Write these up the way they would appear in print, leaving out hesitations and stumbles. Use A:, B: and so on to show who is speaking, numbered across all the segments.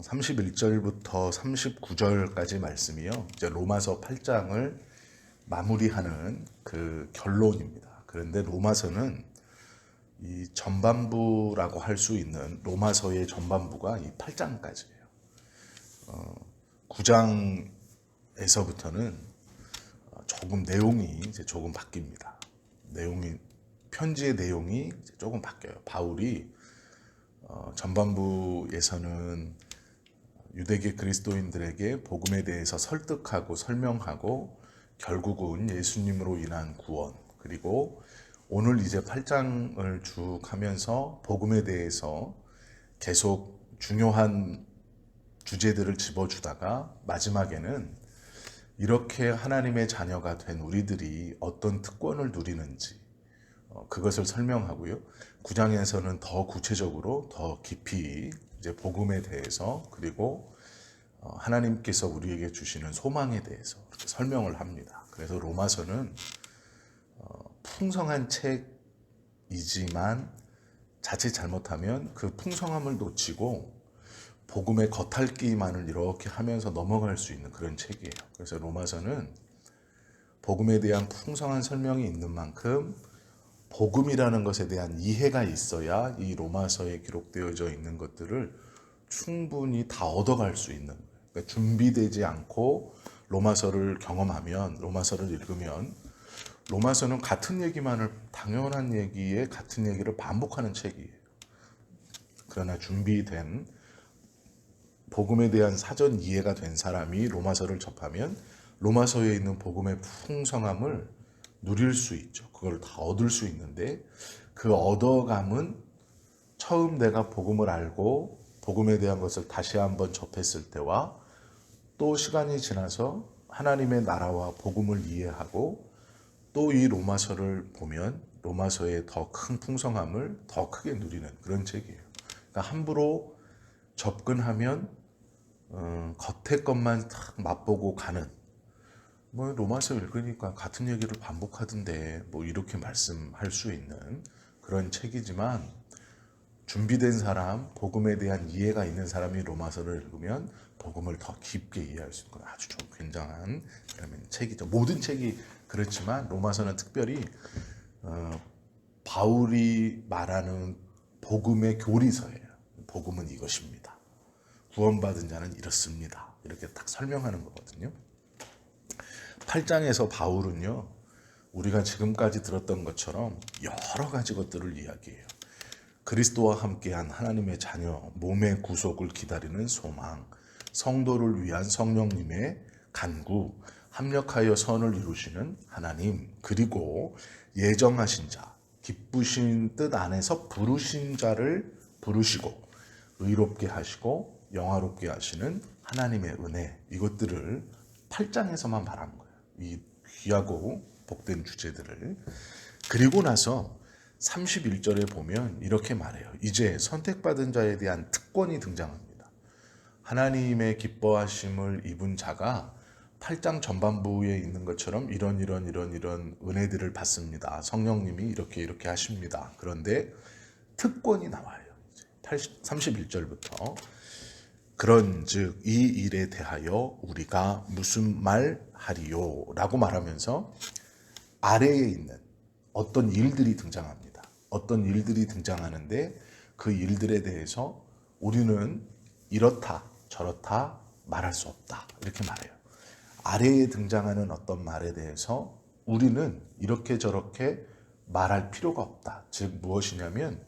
A: 31절부터 39절까지 말씀이요. 이제 로마서 8장을 마무리하는 그 결론입니다. 그런데 로마서는 이 전반부라고 할 수 있는 로마서의 전반부가 이 8장까지예요. 9장에서부터는 조금 내용이 이제 조금 바뀝니다. 편지의 내용이 이제 조금 바뀌어요. 바울이 전반부에서는 유대계 그리스도인들에게 복음에 대해서 설득하고 설명하고 결국은 예수님으로 인한 구원, 그리고 오늘 이제 8장을 쭉 하면서 복음에 대해서 계속 중요한 주제들을 집어주다가 마지막에는 이렇게 하나님의 자녀가 된 우리들이 어떤 특권을 누리는지 그것을 설명하고요. 9장에서는 더 구체적으로 더 깊이 이제 복음에 대해서, 그리고 하나님께서 우리에게 주시는 소망에 대해서 이렇게 설명을 합니다. 그래서 로마서는 풍성한 책이지만 자칫 잘못하면 그 풍성함을 놓치고 복음의 겉핥기만을 이렇게 하면서 넘어갈 수 있는 그런 책이에요. 그래서 로마서는 복음에 대한 풍성한 설명이 있는 만큼 복음이라는 것에 대한 이해가 있어야 이 로마서에 기록되어져 있는 것들을 충분히 다 얻어갈 수 있는 거예요. 그러니까 준비되지 않고 로마서를 경험하면, 로마서를 읽으면 로마서는 같은 얘기만을, 당연한 얘기에 같은 얘기를 반복하는 책이에요. 그러나 준비된 복음에 대한 사전 이해가 된 사람이 로마서를 접하면 로마서에 있는 복음의 풍성함을 누릴 수 있죠. 그걸 다 얻을 수 있는데, 그 얻어감은 처음 내가 복음을 알고 복음에 대한 것을 다시 한번 접했을 때와 또 시간이 지나서 하나님의 나라와 복음을 이해하고 또 이 로마서를 보면 로마서의 더 큰 풍성함을 더 크게 누리는 그런 책이에요. 그러니까 함부로 접근하면 겉의 것만 딱 맛보고 가는, 뭐 로마서 읽으니까 같은 얘기를 반복하던데 뭐 이렇게 말씀할 수 있는 그런 책이지만, 준비된 사람, 복음에 대한 이해가 있는 사람이 로마서를 읽으면 복음을 더 깊게 이해할 수 있는 아주 좀 굉장한 그런 책이죠. 모든 책이 그렇지만 로마서는 특별히 바울이 말하는 복음의 교리서예요. 복음은 이것입니다. 구원받은 자는 이렇습니다. 이렇게 딱 설명하는 거거든요. 8장에서 바울은요, 우리가 지금까지 들었던 것처럼 여러 가지 것들을 이야기해요. 그리스도와 함께한 하나님의 자녀, 몸의 구속을 기다리는 소망, 성도를 위한 성령님의 간구, 합력하여 선을 이루시는 하나님, 그리고 예정하신 자, 기쁘신 뜻 안에서 부르신 자를 부르시고 의롭게 하시고 영화롭게 하시는 하나님의 은혜, 이것들을 8장에서만 말한 거예요. 이 귀하고 복된 주제들을. 그리고 나서 31절에 보면 이렇게 말해요. 이제 선택받은 자에 대한 특권이 등장합니다. 하나님의 기뻐하심을 입은 자가 8장 전반부에 있는 것처럼 이런 은혜들을 받습니다. 성령님이 이렇게 하십니다. 그런데 특권이 나와요. 31절부터 그런즉 이 일에 대하여 우리가 무슨 말 하리요? 라고 말하면서 아래에 있는 어떤 일들이 등장합니다. 어떤 일들이 등장하는데 그 일들에 대해서 우리는 이렇다 저렇다 말할 수 없다, 이렇게 말해요. 아래에 등장하는 어떤 말에 대해서 우리는 이렇게 저렇게 말할 필요가 없다. 즉 무엇이냐면,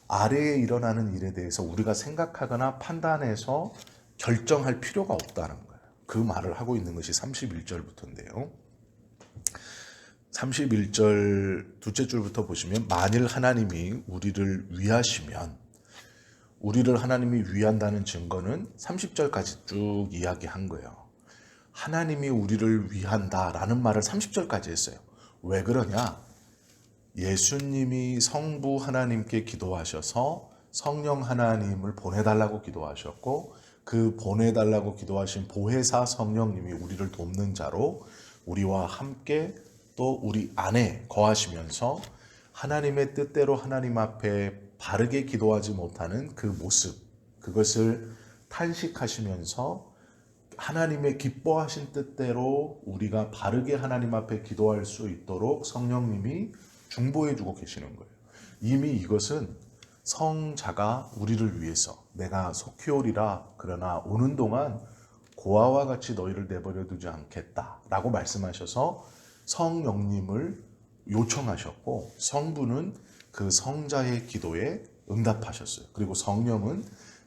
A: 아래에 일어나는 일에 대해서 우리가 생각하거나 판단해서 결정할 필요가 없다는 거예요. 그 말을 하고 있는 것이 31절부터인데요. 31절 둘째 줄부터 보시면, 만일 하나님이 우리를 위하시면, 우리를 하나님이 위한다는 증거는 30절까지 쭉 이야기한 거예요. 하나님이 우리를 위한다라는 말을 30절까지 했어요. 왜 그러냐? 예수님이 성부 하나님께 기도하셔서 성령 하나님을 보내달라고 기도하셨고, 그 보내달라고 기도하신 보혜사 성령님이 우리를 돕는 자로 우리와 함께 또 우리 안에 거하시면서 하나님의 뜻대로 하나님 앞에 바르게 기도하지 못하는 그 모습, 그것을 탄식하시면서 하나님의 기뻐하신 뜻대로 우리가 바르게 하나님 앞에 기도할 수 있도록 성령님이 중보해 주고 계시는 거예요. 이미 이것은 성자가 우리를 위해서 내가 속히 오리라 그러나 오는 동안 고아와 같이 너희를 내버려 두지 않겠다라고 말씀하셔서 성령님을 요청하셨고 성부는 그 성자의 기도에 응답하셨어요. 그리고 성령은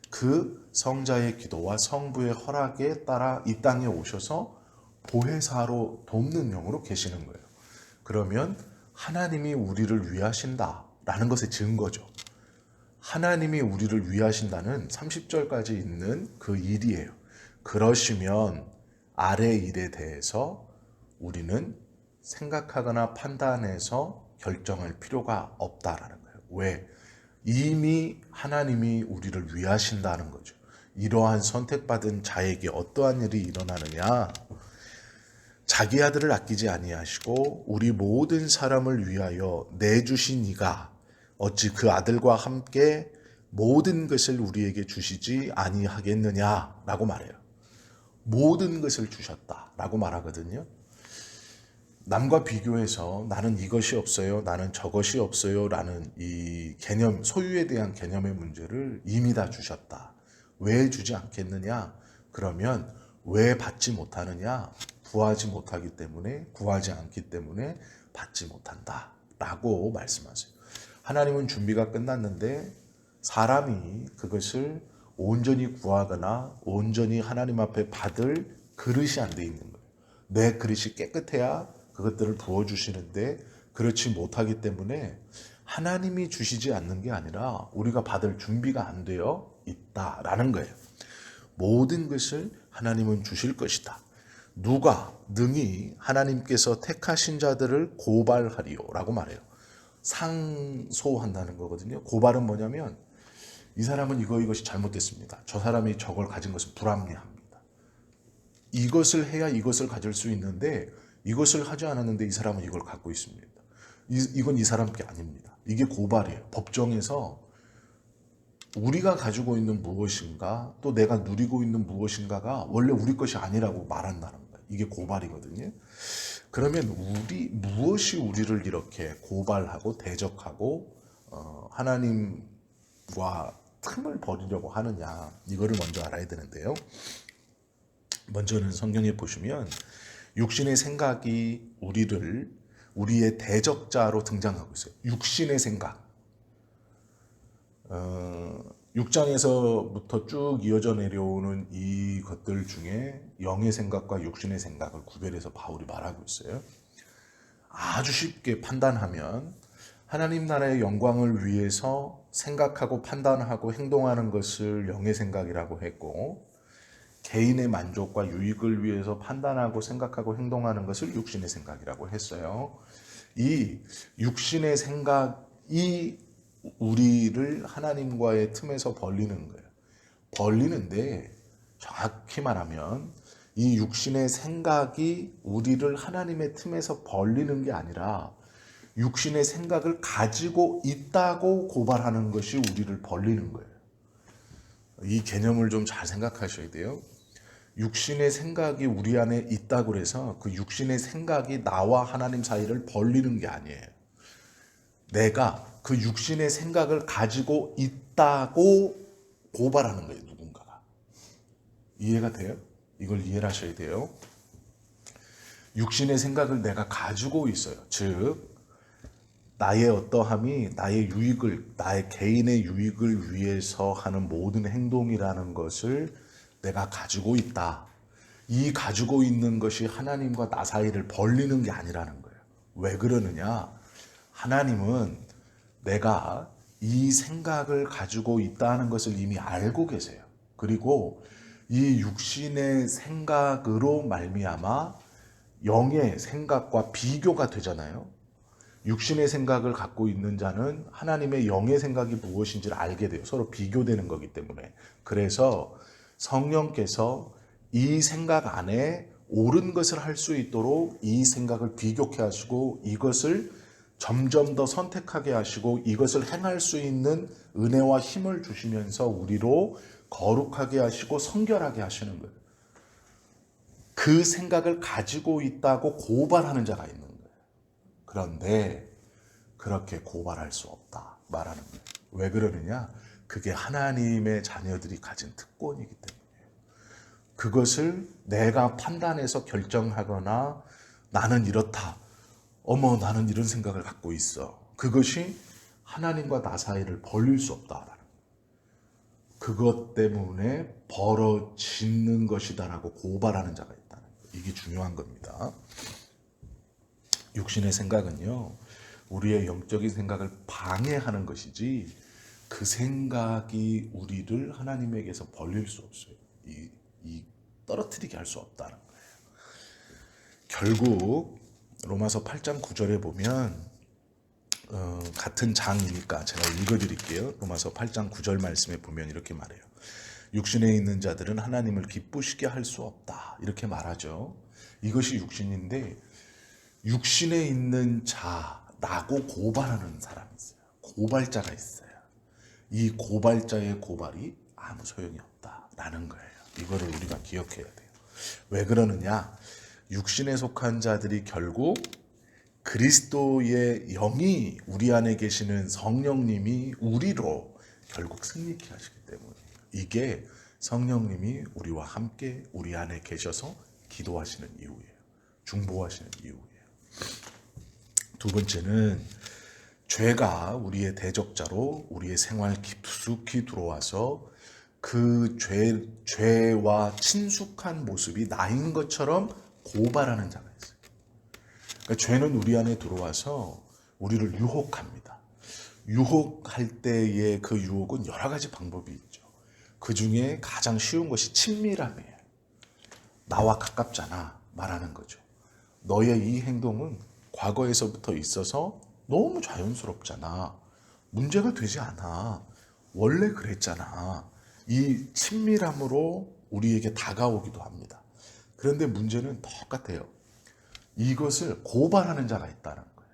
A: 그 성자의 기도와 성부의 허락에 따라 이 땅에 오셔서 보혜사로 돕는 영으로 계시는 거예요. 그러면 하나님이 우리를 위하신다라는 것의 증거죠. 하나님이 우리를 위하신다는 30절까지 있는 그 일이에요. 그러시면 아래 일에 대해서 우리는 생각하거나 판단해서 결정할 필요가 없다라는 거예요. 왜? 이미 하나님이 우리를 위하신다는 거죠. 이러한 선택받은 자에게 어떠한 일이 일어나느냐? 자기 아들을 아끼지 아니하시고 우리 모든 사람을 위하여 내주신 이가 어찌 그 아들과 함께 모든 것을 우리에게 주시지 아니하겠느냐라고 말해요. 모든 것을 주셨다라고 말하거든요. 남과 비교해서 나는 이것이 없어요, 나는 저것이 없어요 라는 이 개념, 소유에 대한 개념의 문제를 이미 다 주셨다. 왜 주지 않겠느냐? 그러면 왜 받지 못하느냐? 구하지 못하기 때문에, 구하지 않기 때문에 받지 못한다 라고 말씀하세요. 하나님은 준비가 끝났는데 사람이 그것을 온전히 구하거나 온전히 하나님 앞에 받을 그릇이 안 돼 있는 거예요. 내 그릇이 깨끗해야 그것들을 부어주시는데 그렇지 못하기 때문에 하나님이 주시지 않는 게 아니라 우리가 받을 준비가 안 되어 있다라는 거예요. 모든 것을 하나님은 주실 것이다. 누가 능히 하나님께서 택하신 자들을 고발하리요 라고 말해요. 상소한다는 거거든요. 고발은 뭐냐면 이 사람은 이것이 잘못됐습니다. 저 사람이 저걸 가진 것은 불합리합니다. 이것을 해야 이것을 가질 수 있는데 이것을 하지 않았는데 이 사람은 이걸 갖고 있습니다. 이건 이 사람 게 아닙니다. 이게 고발이에요. 법정에서 우리가 가지고 있는 무엇인가 또 내가 누리고 있는 무엇인가가 원래 우리 것이 아니라고 말한다는 거예요. 이게 고발이거든요. 그러면 무엇이 우리를 이렇게 고발하고 대적하고 하나님과 틈을 벌이려고 하느냐, 이거를 먼저 알아야 되는데요. 먼저는 성경에 보시면 육신의 생각이 우리의 대적자로 등장하고 있어요. 육신의 생각. 6장에서부터 쭉 이어져 내려오는 이것들 중에 영의 생각과 육신의 생각을 구별해서 바울이 말하고 있어요. 아주 쉽게 판단하면 하나님 나라의 영광을 위해서 생각하고 판단하고 행동하는 것을 영의 생각이라고 했고, 개인의 만족과 유익을 위해서 판단하고 생각하고 행동하는 것을 육신의 생각이라고 했어요. 이 육신의 생각이 우리를 하나님과의 틈에서 벌리는 거예요. 벌리는데 정확히 말하면 이 육신의 생각이 우리를 하나님의 틈에서 벌리는 게 아니라 육신의 생각을 가지고 있다고 고발하는 것이 우리를 벌리는 거예요. 이 개념을 좀 잘 생각하셔야 돼요. 육신의 생각이 우리 안에 있다고 해서 그 육신의 생각이 나와 하나님 사이를 벌리는 게 아니에요. 내가 그 육신의 생각을 가지고 있다고 고발하는 거예요, 누군가가. 이해가 돼요? 이걸 이해를 하셔야 돼요. 육신의 생각을 내가 가지고 있어요. 즉 나의 어떠함이 나의 개인의 유익을 위해서 하는 모든 행동이라는 것을 내가 가지고 있다. 이 가지고 있는 것이 하나님과 나 사이를 벌리는 게 아니라는 거예요. 왜 그러느냐? 하나님은 내가 이 생각을 가지고 있다는 것을 이미 알고 계세요. 그리고 이 육신의 생각으로 말미암아 영의 생각과 비교가 되잖아요. 육신의 생각을 갖고 있는 자는 하나님의 영의 생각이 무엇인지를 알게 돼요. 서로 비교되는 거기 때문에. 그래서 성령께서 이 생각 안에 옳은 것을 할 수 있도록 이 생각을 비교케 하시고 이것을 점점 더 선택하게 하시고 이것을 행할 수 있는 은혜와 힘을 주시면서 우리로 거룩하게 하시고 성결하게 하시는 거예요. 그 생각을 가지고 있다고 고발하는 자가 있는 거예요. 그런데 그렇게 고발할 수 없다 말하는 거예요. 왜 그러느냐? 그게 하나님의 자녀들이 가진 특권이기 때문이에요. 그것을 내가 판단해서 결정하거나 나는 이렇다. 어머, 나는 이런 생각을 갖고 있어. 그것이 하나님과 나 사이를 벌릴 수 없다라는 거예요. 그것 때문에 벌어지는 것이다라고 고발하는 자가 있다는 거예요. 이게 중요한 겁니다. 육신의 생각은요, 우리의 영적인 생각을 방해하는 것이지 그 생각이 우리를 하나님에게서 벌릴 수 없어요. 떨어뜨리게 할 수 없다는 거예요. 결국 로마서 8장 9절에 보면 같은 장이니까 제가 읽어드릴게요. 로마서 8장 9절 말씀에 보면 이렇게 말해요. 육신에 있는 자들은 하나님을 기쁘시게 할 수 없다. 이렇게 말하죠. 이것이 육신인데 육신에 있는 자라고 고발하는 사람이 있어요. 고발자가 있어요. 이 고발자의 고발이 아무 소용이 없다라는 거예요. 이거를 우리가 기억해야 돼요. 왜 그러느냐? 육신에 속한 자들이 결국 그리스도의 영이 우리 안에 계시는 성령님이 우리로 결국 승리케 하시기 때문에 이게 성령님이 우리와 함께 우리 안에 계셔서 기도하시는 이유예요. 중보하시는 이유예요. 두 번째는 죄가 우리의 대적자로 우리의 생활 깊숙이 들어와서 그 죄와 친숙한 모습이 나인 것처럼 고발하는 자가 있어요. 그러니까 죄는 우리 안에 들어와서 우리를 유혹합니다. 유혹할 때의 그 유혹은 여러 가지 방법이 있죠. 그 중에 가장 쉬운 것이 친밀함이에요. 나와 가깝잖아 말하는 거죠. 너의 이 행동은 과거에서부터 있어서 너무 자연스럽잖아. 문제가 되지 않아. 원래 그랬잖아. 이 친밀함으로 우리에게 다가오기도 합니다. 그런데 문제는 똑같아요. 이것을 고발하는 자가 있다는 거예요.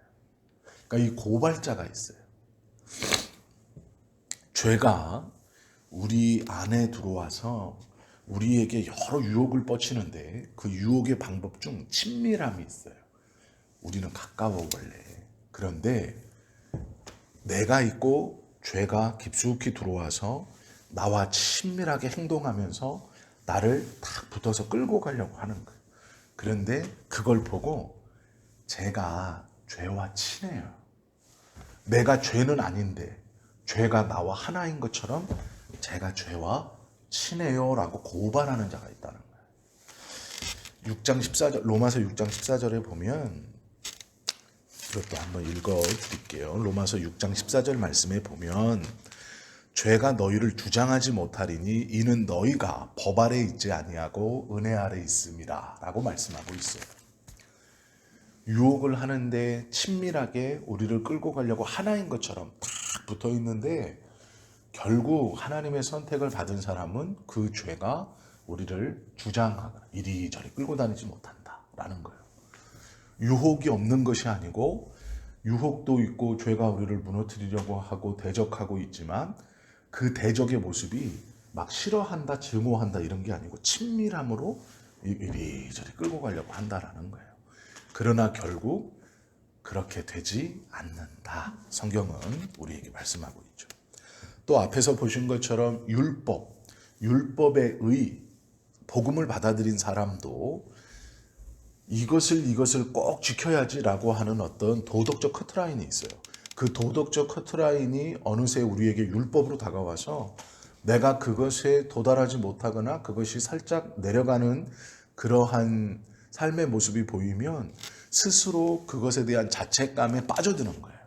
A: 그러니까 이 고발자가 있어요. 죄가 우리 안에 들어와서 우리에게 여러 유혹을 뻗치는데 그 유혹의 방법 중 친밀함이 있어요. 우리는 가까워 원래. 그런데 내가 있고 죄가 깊숙이 들어와서 나와 친밀하게 행동하면서 나를 탁 붙어서 끌고 가려고 하는 거예요. 그런데 그걸 보고 제가 죄와 친해요. 내가 죄는 아닌데 죄가 나와 하나인 것처럼 제가 죄와 친해요 라고 고발하는 자가 있다는 거예요. 6장 14절, 로마서 6장 14절에 보면 이것도 한번 읽어 드릴게요. 로마서 6장 14절 말씀에 보면 죄가 너희를 주장하지 못하리니 이는 너희가 법 아래 있지 아니하고 은혜 아래 있음이라 라고 말씀하고 있어요. 유혹을 하는데 친밀하게 우리를 끌고 가려고 하나인 것처럼 딱 붙어 있는데 결국 하나님의 선택을 받은 사람은 그 죄가 우리를 주장하거나 이리저리 끌고 다니지 못한다라는 거예요. 유혹이 없는 것이 아니고 유혹도 있고 죄가 우리를 무너뜨리려고 하고 대적하고 있지만 그 대적의 모습이 막 싫어한다, 증오한다 이런 게 아니고 친밀함으로 이리저리 끌고 가려고 한다라는 거예요. 그러나 결국 그렇게 되지 않는다. 성경은 우리에게 말씀하고 있죠. 또 앞에서 보신 것처럼 율법의 의, 복음을 받아들인 사람도 이것을 꼭 지켜야지라고 하는 어떤 도덕적 커트라인이 있어요. 그 도덕적 커트라인이 어느새 우리에게 율법으로 다가와서 내가 그것에 도달하지 못하거나 그것이 살짝 내려가는 그러한 삶의 모습이 보이면 스스로 그것에 대한 자책감에 빠져드는 거예요.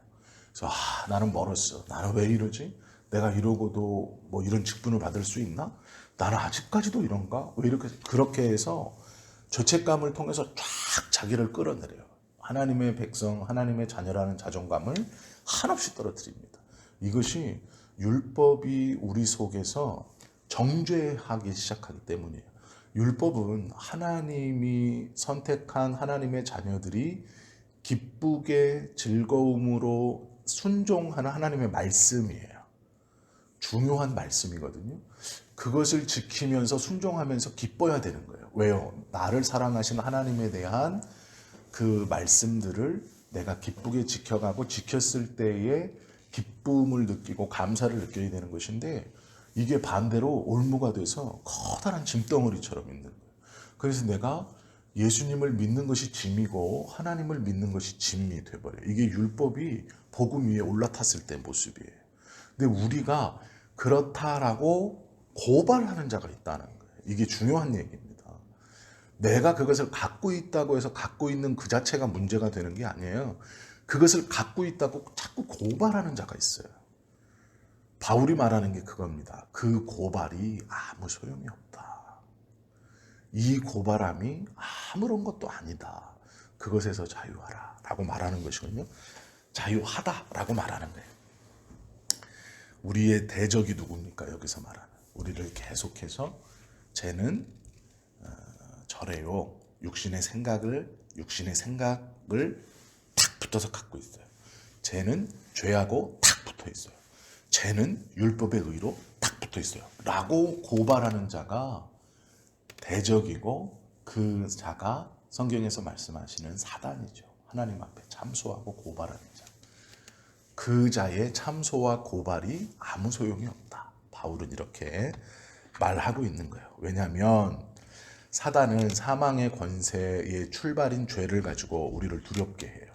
A: 그래서 나는 멀었어. 나는 왜 이러지? 내가 이러고도 뭐 이런 직분을 받을 수 있나? 나는 아직까지도 이런가? 왜 이렇게 그렇게 해서 죄책감을 통해서 쫙 자기를 끌어내려요. 하나님의 백성, 하나님의 자녀라는 자존감을 한없이 떨어뜨립니다. 이것이 율법이 우리 속에서 정죄하기 시작하기 때문이에요. 율법은 하나님이 선택한 하나님의 자녀들이 기쁘게 즐거움으로 순종하는 하나님의 말씀이에요. 중요한 말씀이거든요. 그것을 지키면서 순종하면서 기뻐야 되는 거예요. 왜요? 나를 사랑하시는 하나님에 대한 그 말씀들을 내가 기쁘게 지켜가고 지켰을 때에 기쁨을 느끼고 감사를 느껴야 되는 것인데, 이게 반대로 올무가 돼서 커다란 짐덩어리처럼 있는 거예요. 그래서 내가 예수님을 믿는 것이 짐이고 하나님을 믿는 것이 짐이 돼버려요. 이게 율법이 복음 위에 올라탔을 때 모습이에요. 근데 우리가 그렇다라고 고발하는 자가 있다는 거예요. 이게 중요한 얘기입니다. 내가 그것을 갖고 있다고 해서 갖고 있는 그 자체가 문제가 되는 게 아니에요. 그것을 갖고 있다고 자꾸 고발하는 자가 있어요. 바울이 말하는 게 그겁니다. 그 고발이 아무 소용이 없다. 이 고발함이 아무런 것도 아니다. 그것에서 자유하라 라고 말하는 것이거든요. 자유하다 라고 말하는 거예요. 우리의 대적이 누굽니까? 여기서 말하는 우리를 계속해서 쟤는 저래요. 육신의 생각을 탁 붙어서 갖고 있어요. 쟤는 죄하고 탁 붙어 있어요. 쟤는 율법의 의로 딱 붙어 있어요. 라고 고발하는 자가 대적이고, 그 자가 성경에서 말씀하시는 사단이죠. 하나님 앞에 참소하고 고발하는 자. 그 자의 참소와 고발이 아무 소용이 없다. 바울은 이렇게 말하고 있는 거예요. 왜냐하면 사단은 사망의 권세의 출발인 죄를 가지고 우리를 두렵게 해요.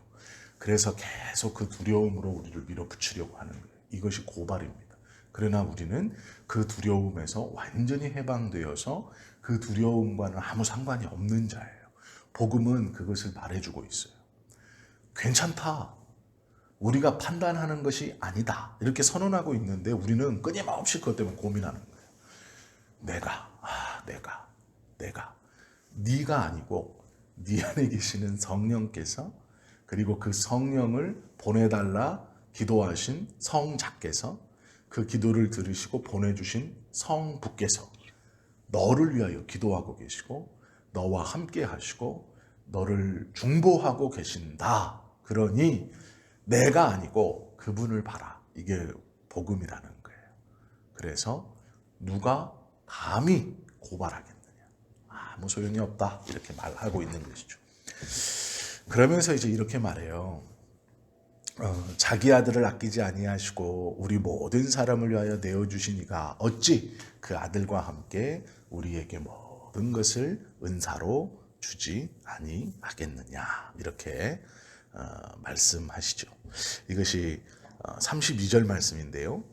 A: 그래서 계속 그 두려움으로 우리를 밀어붙이려고 하는 거예요. 이것이 고발입니다. 그러나 우리는 그 두려움에서 완전히 해방되어서 그 두려움과는 아무 상관이 없는 자예요. 복음은 그것을 말해주고 있어요. 괜찮다. 우리가 판단하는 것이 아니다. 이렇게 선언하고 있는데 우리는 끊임없이 그것 때문에 고민하는 거예요. 내가. 네가 아니고 네 안에 계시는 성령께서, 그리고 그 성령을 보내달라 기도하신 성자께서, 그 기도를 들으시고 보내주신 성부께서 너를 위하여 기도하고 계시고 너와 함께 하시고 너를 중보하고 계신다. 그러니 내가 아니고 그분을 봐라. 이게 복음이라는 거예요. 그래서 누가 감히 고발하겠느냐. 아무 소용이 없다. 이렇게 말하고 있는 것이죠. 그러면서 이제 이렇게 말해요. 자기 아들을 아끼지 아니하시고 우리 모든 사람을 위하여 내어주시니가 어찌 그 아들과 함께 우리에게 모든 것을 은사로 주지 아니하겠느냐. 이렇게 말씀하시죠. 이것이 32절 말씀인데요.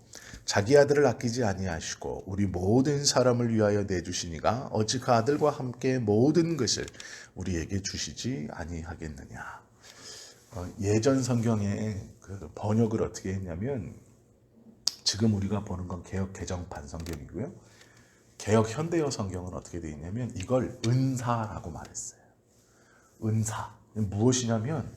A: 자기 아들을 아끼지 아니하시고 우리 모든 사람을 위하여 내주시니가 어찌 그 아들과 함께 모든 것을 우리에게 주시지 아니하겠느냐. 예전 성경의 그 번역을 어떻게 했냐면, 지금 우리가 보는 건 개역 개정판 성경이고요. 개역 현대어 성경은 어떻게 되어 있냐면 이걸 은사라고 말했어요. 은사. 무엇이냐면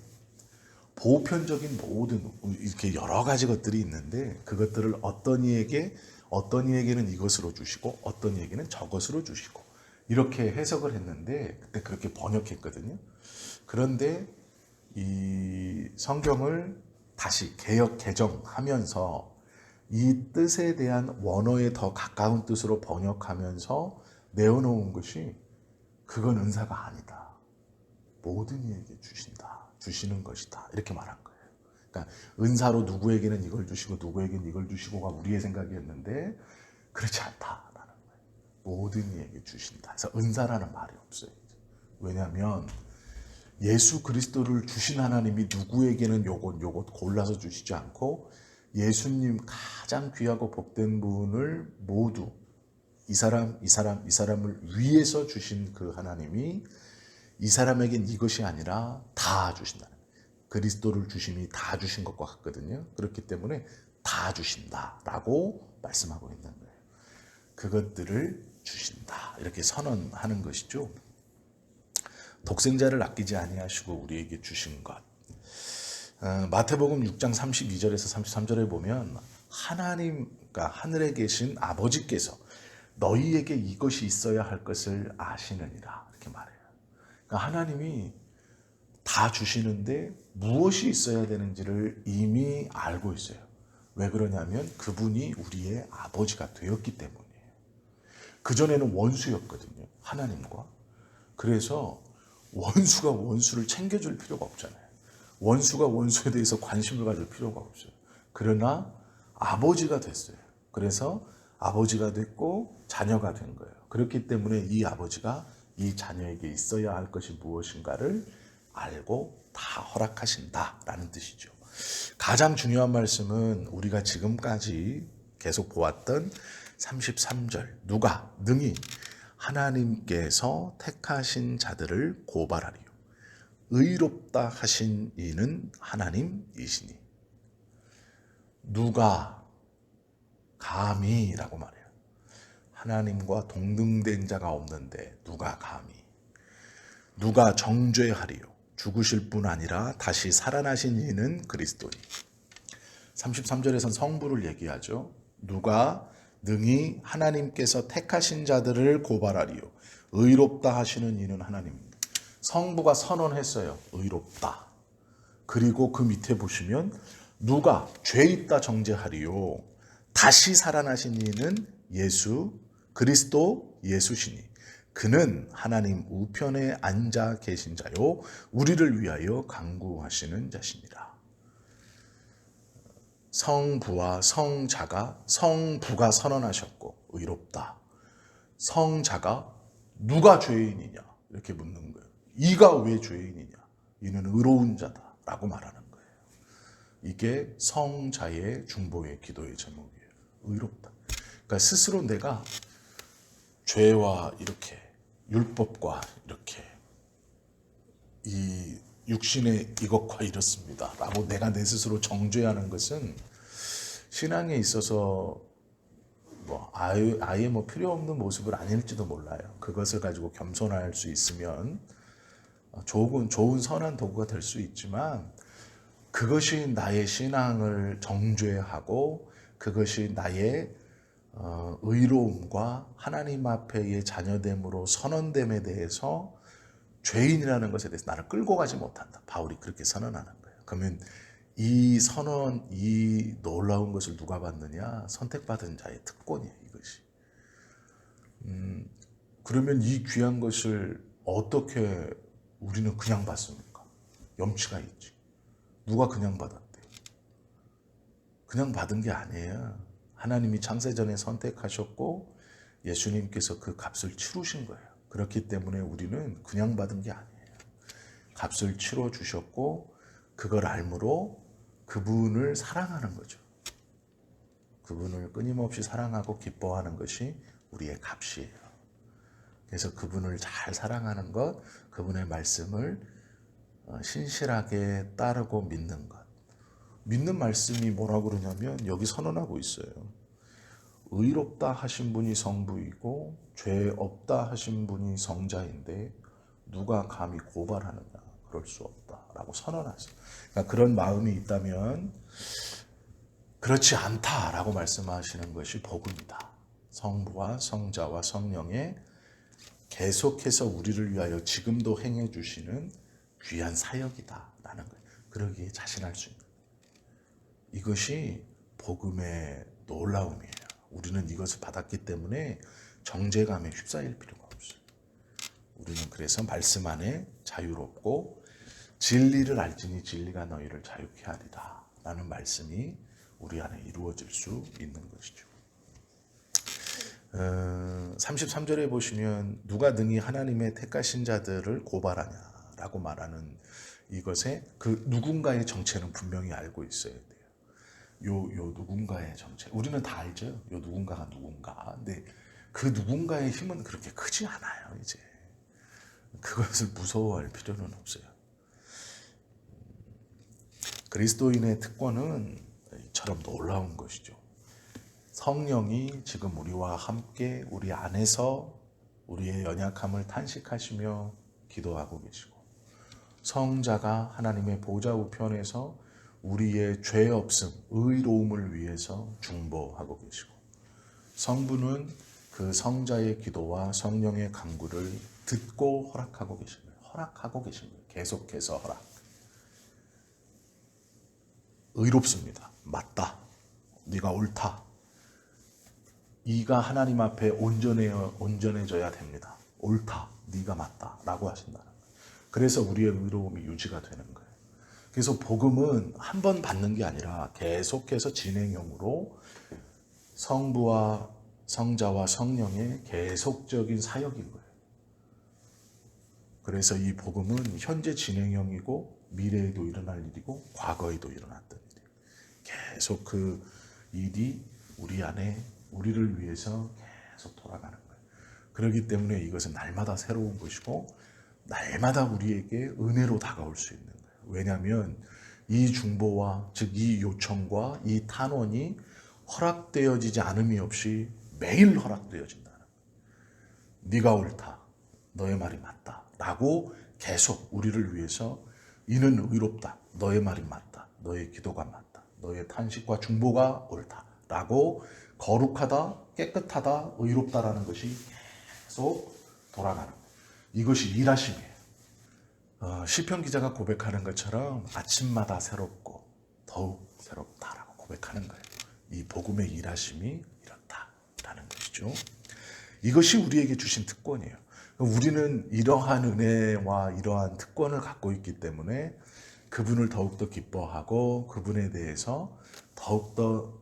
A: 보편적인 모든 이렇게 여러 가지 것들이 있는데 그것들을 어떤 이에게는 이것으로 주시고 어떤 이에게는 저것으로 주시고 이렇게 해석을 했는데, 그때 그렇게 번역했거든요. 그런데 이 성경을 다시 개역 개정하면서 이 뜻에 대한 원어에 더 가까운 뜻으로 번역하면서 내어놓은 것이, 그건 은사가 아니다. 모든 이에게 주시는 것이다. 이렇게 말한 거예요. 그러니까 은사로 누구에게는 이걸 주시고 누구에게는 이걸 주시고가 우리의 생각이었는데 그렇지 않다라는 거예요. 모든 이에게 주신다. 그래서 은사라는 말이 없어요. 왜냐하면 예수 그리스도를 주신 하나님이 누구에게는 요것 골라서 주시지 않고 예수님 가장 귀하고 복된 분을 모두 이 사람을 위해서 주신 그 하나님이 이 사람에겐 이것이 아니라 다 주신다는 거예요. 그리스도를 주심이 다 주신 것과 같거든요. 그렇기 때문에 다 주신다라고 말씀하고 있는 거예요. 그것들을 주신다. 이렇게 선언하는 것이죠. 독생자를 아끼지 아니하시고 우리에게 주신 것. 마태복음 6장 32절에서 33절에 보면 그러니까 하늘에 계신 아버지께서 너희에게 이것이 있어야 할 것을 아시느니라. 이렇게 말해요. 그러니까 하나님이 다 주시는데 무엇이 있어야 되는지를 이미 알고 있어요. 왜 그러냐면 그분이 우리의 아버지가 되었기 때문이에요. 그전에는 원수였거든요. 하나님과. 그래서 원수가 원수를 챙겨줄 필요가 없잖아요. 원수가 원수에 대해서 관심을 가질 필요가 없어요. 그러나 아버지가 됐어요. 그래서 아버지가 됐고 자녀가 된 거예요. 그렇기 때문에 이 아버지가 이 자녀에게 있어야 할 것이 무엇인가를 알고 다 허락하신다라는 뜻이죠. 가장 중요한 말씀은 우리가 지금까지 계속 보았던 33절. 누가 능히 하나님께서 택하신 자들을 고발하리요. 의롭다 하신 이는 하나님이시니. 누가 감히라고 말해요. 하나님과 동등된 자가 없는데 누가 감히. 누가 정죄하리요. 죽으실 뿐 아니라 다시 살아나신 이는 그리스도니. 33절에선 성부를 얘기하죠. 누가 능히 하나님께서 택하신 자들을 고발하리요. 의롭다 하시는 이는 하나님입니다. 성부가 선언했어요. 의롭다. 그리고 그 밑에 보시면 누가 죄 있다 정죄하리요. 다시 살아나신 이는 예수 그리스도 예수시니. 그는 하나님 우편에 앉아 계신 자요 우리를 위하여 간구하시는 자시니라. 성부와 성자가 성부가 선언하셨고 의롭다. 성자가 누가 죄인이냐 이렇게 묻는 거예요. 이가 왜 죄인이냐? 이는 의로운 자다라고 말하는 거예요. 이게 성자의 중보의 기도의 제목이에요. 의롭다. 그러니까 스스로 내가 죄와 이렇게 율법과 이렇게 이 육신의 이것과 이렇습니다 라고 내가 내 스스로 정죄하는 것은 신앙에 있어서 뭐 아예 뭐 필요 없는 모습은 아닐지도 몰라요. 그것을 가지고 겸손할 수 있으면 좋은 선한 도구가 될 수 있지만 그것이 나의 신앙을 정죄하고 그것이 나의 의로움과 하나님 앞에의 자녀됨으로 선언됨에 대해서 죄인이라는 것에 대해서 나를 끌고 가지 못한다. 바울이 그렇게 선언하는 거예요. 그러면 이 선언, 이 놀라운 것을 누가 받느냐? 선택받은 자의 특권이에요. 이것이. 그러면 이 귀한 것을 어떻게 우리는 그냥 받습니까? 염치가 있지. 누가 그냥 받았대요? 그냥 받은 게 아니에요. 하나님이 창세전에 선택하셨고 예수님께서 그 값을 치르신 거예요. 그렇기 때문에 우리는 그냥 받은 게 아니에요. 값을 치러 주셨고 그걸 알므로 그분을 사랑하는 거죠. 그분을 끊임없이 사랑하고 기뻐하는 것이 우리의 값이에요. 그래서 그분을 잘 사랑하는 것, 그분의 말씀을 신실하게 따르고 믿는 것. 믿는 말씀이 뭐라고 그러냐면 여기 선언하고 있어요. 의롭다 하신 분이 성부이고 죄 없다 하신 분이 성자인데 누가 감히 고발하느냐. 그럴 수 없다라고 선언하세요. 그러니까 그런 마음이 있다면 그렇지 않다라고 말씀하시는 것이 복음이다. 성부와 성자와 성령의 계속해서 우리를 위하여 지금도 행해 주시는 귀한 사역이다라는 거예요. 그러기에 자신할 수 있는 이것이 복음의 놀라움이에요. 우리는 이것을 받았기 때문에 정죄감에 휩싸일 필요가 없어요. 우리는 그래서 말씀 안에 자유롭고 진리를 알지니 진리가 너희를 자유케 하리라 라는 말씀이 우리 안에 이루어질 수 있는 것이죠. 33절에 보시면 누가 능히 하나님의 택하신 자들을 고발하냐라고 말하는 이것에 그 누군가의 정체는 분명히 알고 있어야 돼요. 요 누군가의 정체. 우리는 다 알죠. 요 누군가가 누군가. 근데 그 누군가의 힘은 그렇게 크지 않아요. 이제 그것을 무서워할 필요는 없어요. 그리스도인의 특권은 이처럼 놀라운 것이죠. 성령이 지금 우리와 함께 우리 안에서 우리의 연약함을 탄식하시며 기도하고 계시고 성자가 하나님의 보좌 우편에서 우리의 죄 없음, 의로움을 위해서 중보하고 계시고 성부는 그 성자의 기도와 성령의 간구를 듣고 허락하고 계신 거예요. 허락하고 계신 거예요. 계속해서 허락. 의롭습니다. 맞다. 네가 옳다. 이가 하나님 앞에 온전해져야 됩니다. 옳다, 네가 맞다 라고 하신다는 거예요. 그래서 우리의 의로움이 유지가 되는 거예요. 그래서 복음은 한 번 받는 게 아니라 계속해서 진행형으로 성부와 성자와 성령의 계속적인 사역인 거예요. 그래서 이 복음은 현재 진행형이고 미래에도 일어날 일이고 과거에도 일어났던 일이에요. 계속 그 일이 우리 안에 우리를 위해서 계속 돌아가는 거예요. 그렇기 때문에 이것은 날마다 새로운 것이고 날마다 우리에게 은혜로 다가올 수 있는 거예요. 왜냐하면 이 중보와 즉 이 요청과 이 탄원이 허락되어지지 않음이 없이 매일 허락되어진다는 거예요. 네가 옳다, 너의 말이 맞다 라고 계속 우리를 위해서 이는 의롭다, 너의 말이 맞다, 너의 기도가 맞다, 너의 탄식과 중보가 옳다 라고 거룩하다, 깨끗하다, 의롭다라는 것이 계속 돌아가는 거예요. 이것이 일하심이에요. 시편 기자가 고백하는 것처럼 아침마다 새롭고 더욱 새롭다라고 고백하는 거예요. 이 복음의 일하심이 이렇다라는 것이죠. 이것이 우리에게 주신 특권이에요. 우리는 이러한 은혜와 이러한 특권을 갖고 있기 때문에 그분을 더욱더 기뻐하고 그분에 대해서 더욱더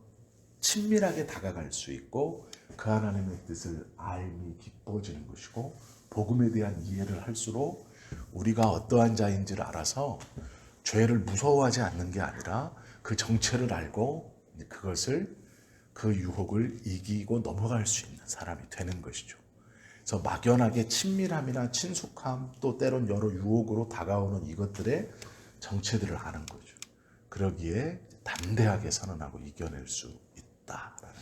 A: 친밀하게 다가갈 수 있고 그 하나님의 뜻을 알미 기뻐지는 것이고 복음에 대한 이해를 할수록 우리가 어떠한 자인지를 알아서 죄를 무서워하지 않는 게 아니라 그 정체를 알고 그것을 그 유혹을 이기고 넘어갈 수 있는 사람이 되는 것이죠. 그래서 막연하게 친밀함이나 친숙함 또 때론 여러 유혹으로 다가오는 이것들의 정체들을 아는 거죠. 그러기에 담대하게 선언하고 이겨낼 수 있다라는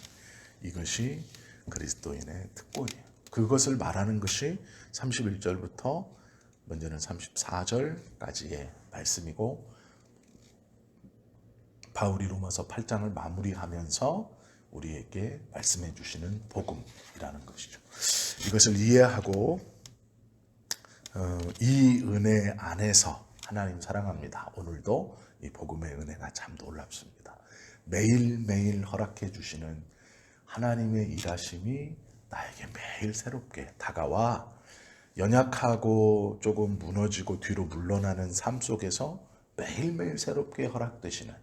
A: 이것이 그리스도인의 특권이에요. 그것을 말하는 것이 31절부터 먼저는 34절까지의 말씀이고 바울이 로마서 8장을 마무리하면서 우리에게 말씀해 주시는 복음이라는 것이죠. 이것을 이해하고 이 은혜 안에서 하나님 사랑합니다. 오늘도 이 복음의 은혜가 참 놀랍습니다. 매일매일 허락해 주시는 하나님의 일하심이 나에게 매일 새롭게 다가와 연약하고 조금 무너지고 뒤로 물러나는 삶 속에서 매일매일 새롭게 허락되시는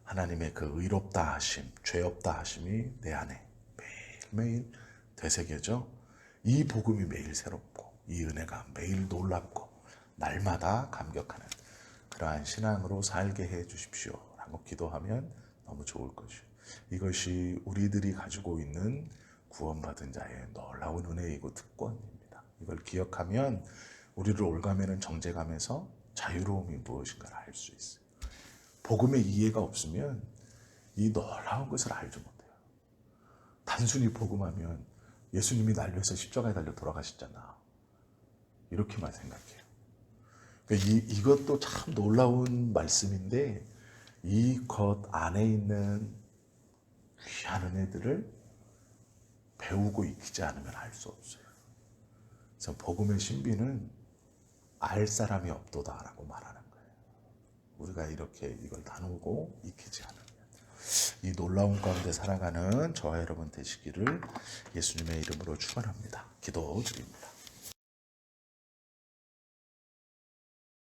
A: 하나님의 그 의롭다 하심, 죄 없다 하심이 내 안에 매일매일 되새겨져 이 복음이 매일 새롭고 이 은혜가 매일 놀랍고 날마다 감격하는 그러한 신앙으로 살게 해 주십시오 라고 기도하면 너무 좋을 것이요. 이것이 우리들이 가지고 있는 구원받은 자의 놀라운 은혜이고 특권입니다. 이걸 기억하면 우리를 올가매는 정죄감에서 자유로움이 무엇인가를 알 수 있어요. 복음의 이해가 없으면 이 놀라운 것을 알지 못해요. 단순히 복음하면 예수님이 날 위해서 십자가에 달려 돌아가셨잖아. 이렇게만 생각해요. 그러니까 이것도 참 놀라운 말씀인데 이것 안에 있는 귀한 은혜들을 배우고 익히지 않으면 알 수 없어요. 그래서 복음의 신비는 알 사람이 없도다라고 말하는 거예요. 우리가 이렇게 이걸 나누고 익히지 않으면 이 놀라운 가운데 살아가는 저와 여러분 되시기를 예수님의 이름으로 축원합니다. 기도드립니다.